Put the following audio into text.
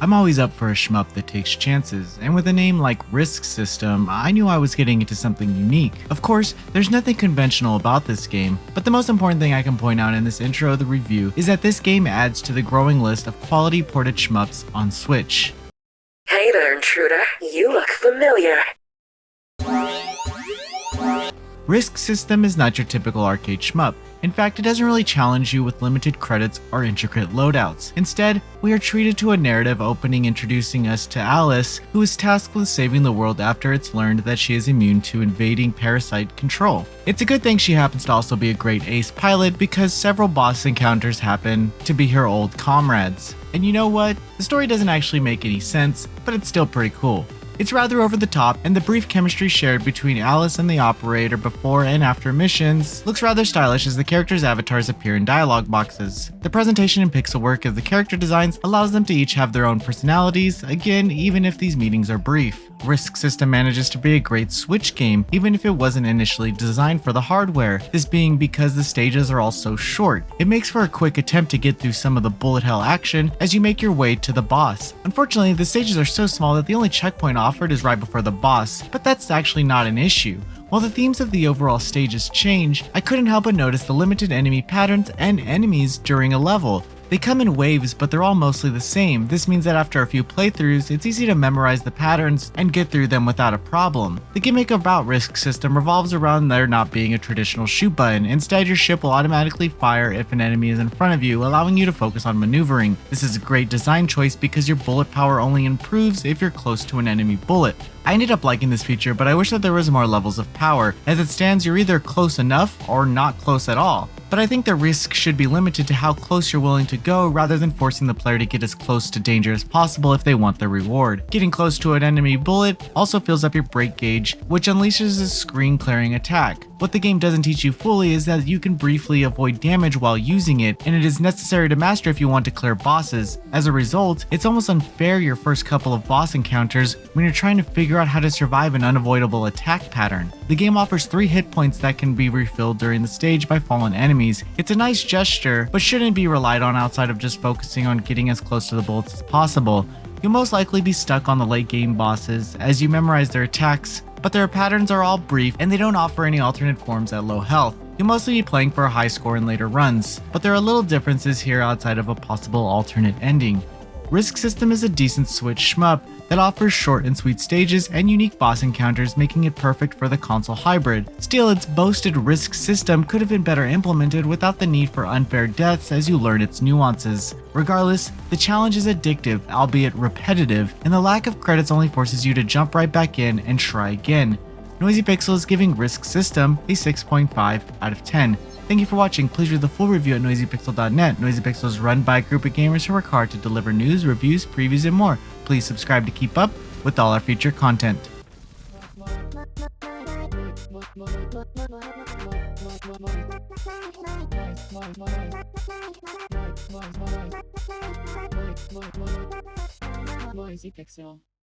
I'm always up for a shmup that takes chances, and with a name like Risk System, I knew I was getting into something unique. Of course, there's nothing conventional about this game, but the most important thing I can point out in this intro of the review is that this game adds to the growing list of quality ported shmups on Switch. Hey there, intruder. You look familiar. Risk System is not your typical arcade shmup. In fact, it doesn't really challenge you with limited credits or intricate loadouts. Instead, we are treated to a narrative opening introducing us to Alice, who is tasked with saving the world after it's learned that she is immune to invading parasite control. It's a good thing she happens to also be a great ace pilot because several boss encounters happen to be her old comrades. And you know what? The story doesn't actually make any sense, but it's still pretty cool. It's rather over the top, and the brief chemistry shared between Alice and the operator before and after missions looks rather stylish as the characters' avatars appear in dialogue boxes. The presentation and pixel work of the character designs allows them to each have their own personalities, again, even if these meetings are brief. Risk System manages to be a great Switch game, even if it wasn't initially designed for the hardware, this being because the stages are all so short. It makes for a quick attempt to get through some of the bullet hell action as you make your way to the boss. Unfortunately, the stages are so small that the only checkpoint offered is right before the boss, but that's actually not an issue. While the themes of the overall stages change, I couldn't help but notice the limited enemy patterns and enemies during a level. They come in waves, but they're all mostly the same. This means that after a few playthroughs, it's easy to memorize the patterns and get through them without a problem. The gimmick about Risk System revolves around there not being a traditional shoot button. Instead, your ship will automatically fire if an enemy is in front of you, allowing you to focus on maneuvering. This is a great design choice because your bullet power only improves if you're close to an enemy bullet. I ended up liking this feature, but I wish that there was more levels of power. As it stands, you're either close enough or not close at all. But I think the risk should be limited to how close you're willing to go rather than forcing the player to get as close to danger as possible if they want the reward. Getting close to an enemy bullet also fills up your brake gauge, which unleashes a screen clearing attack. What the game doesn't teach you fully is that you can briefly avoid damage while using it, and it is necessary to master if you want to clear bosses. As a result, it's almost unfair your first couple of boss encounters when you're trying to figure out how to survive an unavoidable attack pattern. The game offers 3 hit points that can be refilled during the stage by fallen enemies. It's a nice gesture, but shouldn't be relied on outside of just focusing on getting as close to the bullets as possible. You'll most likely be stuck on the late game bosses as you memorize their attacks, but their patterns are all brief and they don't offer any alternate forms at low health. You'll mostly be playing for a high score in later runs, but there are little differences here outside of a possible alternate ending. Risk System is a decent Switch shmup that offers short and sweet stages and unique boss encounters, making it perfect for the console hybrid. Still, its boasted Risk System could have been better implemented without the need for unfair deaths as you learn its nuances. Regardless, the challenge is addictive, albeit repetitive, and the lack of credits only forces you to jump right back in and try again. Noisy Pixel is giving Risk System a 6.5 out of 10. Thank you for watching. Please read the full review at noisypixel.net. Noisy Pixel is run by a group of gamers who work hard to deliver news, reviews, previews, and more. Please subscribe to keep up with all our future content. Noisy Pixel.